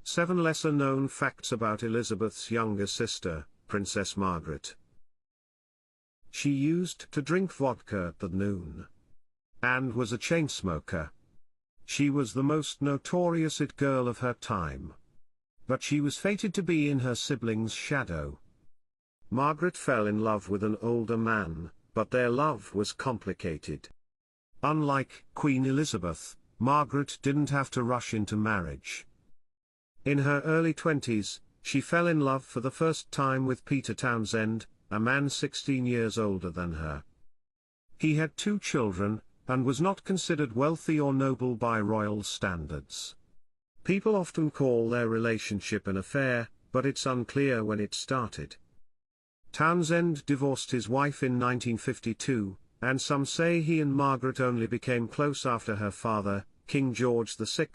7 Lesser-known facts about Elizabeth's younger sister, Princess Margaret. She used to drink vodka at noon. And was a chain smoker. She was the most notorious it girl of her time. But she was fated to be in her sibling's shadow. Margaret fell in love with an older man, but their love was complicated. Unlike Queen Elizabeth, Margaret didn't have to rush into marriage. In her early 20s, she fell in love for the first time with Peter Townsend, a man 16 years older than her. He had 2 children, and was not considered wealthy or noble by royal standards. People often call their relationship an affair, but it's unclear when it started. Townsend divorced his wife in 1952, and some say he and Margaret only became close after her father, King George VI,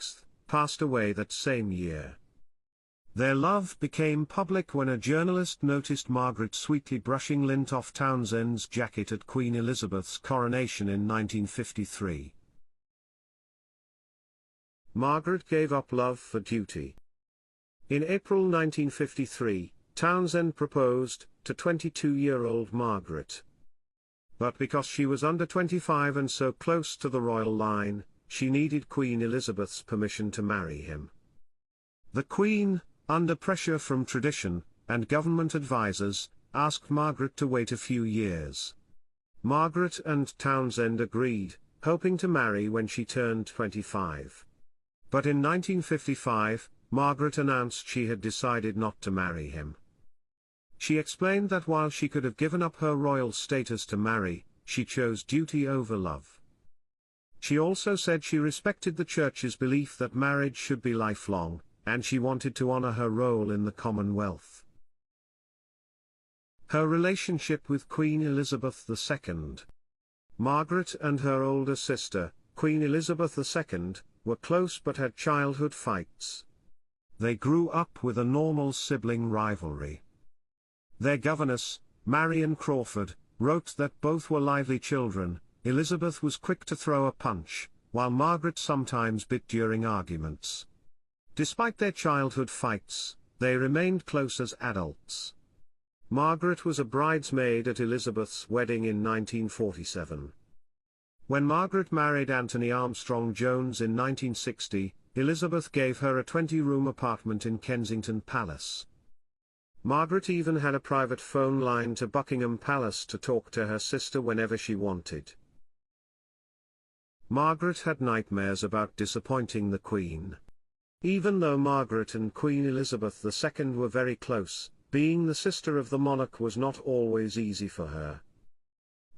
passed away that same year. Their love became public when a journalist noticed Margaret sweetly brushing lint off Townsend's jacket at Queen Elizabeth's coronation in 1953. Margaret gave up love for duty. In April 1953, Townsend proposed to 22-year-old Margaret. But because she was under 25 and so close to the royal line, she needed Queen Elizabeth's permission to marry him. The Queen, under pressure from tradition, and government advisers, asked Margaret to wait a few years. Margaret and Townsend agreed, hoping to marry when she turned 25. But in 1955, Margaret announced she had decided not to marry him. She explained that while she could have given up her royal status to marry, she chose duty over love. She also said she respected the Church's belief that marriage should be lifelong, and she wanted to honor her role in the Commonwealth. Her relationship with Queen Elizabeth II. Margaret and her older sister, Queen Elizabeth II, were close but had childhood fights. They grew up with a normal sibling rivalry. Their governess, Marion Crawford, wrote that both were lively children. Elizabeth was quick to throw a punch, while Margaret sometimes bit during arguments. Despite their childhood fights, they remained close as adults. Margaret was a bridesmaid at Elizabeth's wedding in 1947. When Margaret married Anthony Armstrong Jones in 1960, Elizabeth gave her a 20-room apartment in Kensington Palace. Margaret even had a private phone line to Buckingham Palace to talk to her sister whenever she wanted. Margaret had nightmares about disappointing the Queen. Even though Margaret and Queen Elizabeth II were very close, being the sister of the monarch was not always easy for her.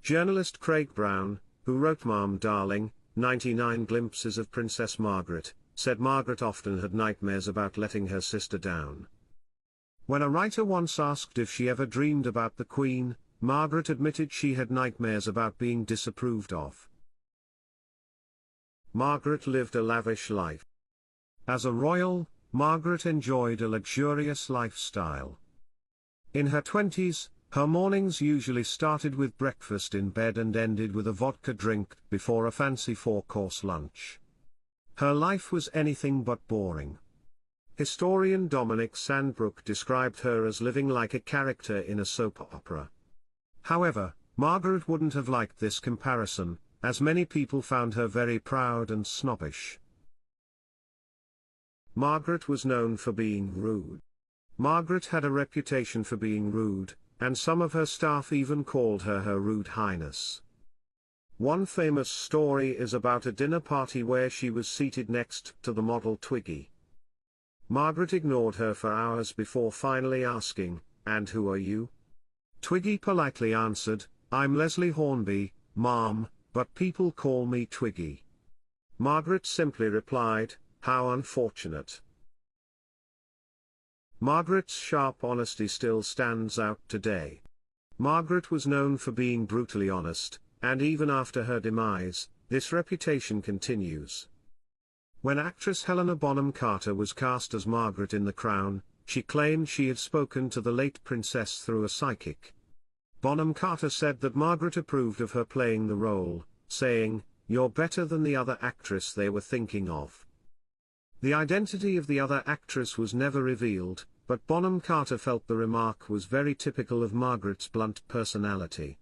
Journalist Craig Brown, who wrote Mom Darling, 99 Glimpses of Princess Margaret, said Margaret often had nightmares about letting her sister down. When a writer once asked if she ever dreamed about the Queen, Margaret admitted she had nightmares about being disapproved of. Margaret lived a lavish life. As a royal, Margaret enjoyed a luxurious lifestyle. In her 20s, her mornings usually started with breakfast in bed and ended with a vodka drink before a fancy 4-course lunch. Her life was anything but boring. Historian Dominic Sandbrook described her as living like a character in a soap opera. However, Margaret wouldn't have liked this comparison, as many people found her very proud and snobbish. Margaret was known for being rude. Margaret had a reputation for being rude, and some of her staff even called her Her Rude Highness. One famous story is about a dinner party where she was seated next to the model Twiggy. Margaret ignored her for hours before finally asking, "And who are you?" Twiggy politely answered, "I'm Leslie Hornby, ma'am, but people call me Twiggy." Margaret simply replied, "How unfortunate." Margaret's sharp honesty still stands out today. Margaret was known for being brutally honest, and even after her demise, this reputation continues. When actress Helena Bonham Carter was cast as Margaret in The Crown, she claimed she had spoken to the late princess through a psychic. Bonham Carter said that Margaret approved of her playing the role, saying, "You're better than the other actress they were thinking of." The identity of the other actress was never revealed, but Bonham Carter felt the remark was very typical of Margaret's blunt personality.